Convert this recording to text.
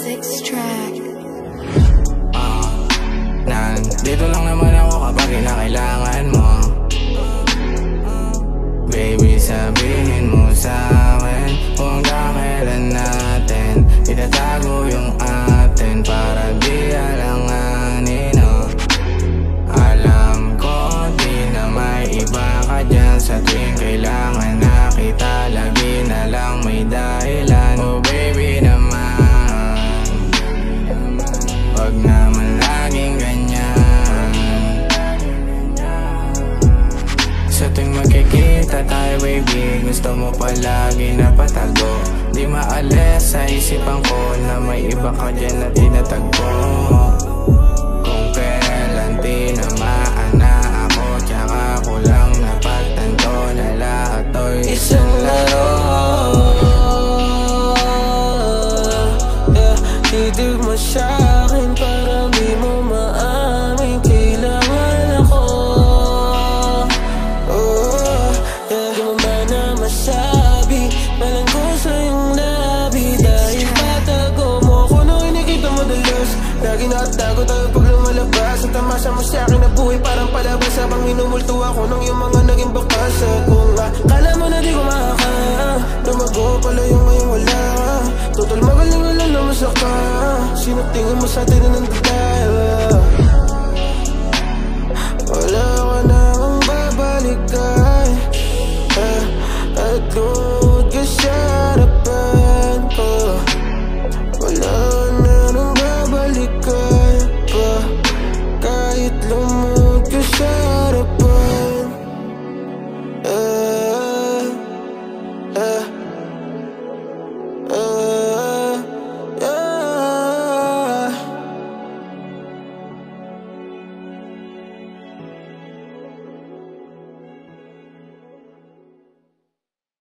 Six track. Nandito lang naman ako kapag kinakailangan mo. Baby, sabihin mo sa'kin kung kailan natin itatago yung atin para di alanganin, oh. Alam ko di na may iba ka dyan sa tuwing kailangan na kita. Lagi na lang may dahilan. Oh baby naman, wag naman laging ganyan. Sa tuwing magkikita tayo baby, gusto mo palagi na patago. Di maalis sa isipan ko na may iba ka dyan na tinatagpo. Kung kailan tinamaan na ako, tsaka ko lang napagtanto na lahat to'y isang laro. Titig mo sa'kin para di mo maamin kailangan ako. Di mo ba na masabi malang ko sa iyong labi. Dahil patago mo ako nung inikita mo dalos. Lagi nakatago tayo pag lumalabas. Ang tamasa mo sa'kin na buhay parang palabas. Habang minumulto ako ng iyong mga naging bakas. At kung akala mo na di ko makakaya, lumago pala yung ngayong wala ka. Total magaling na lang naman sa ka. Sino tingin mo sa atin na nanditayo? Wala ka namang babalikan, at lumod ka sa harapan ko. Wala ka namang babalikan pa, kahit lumod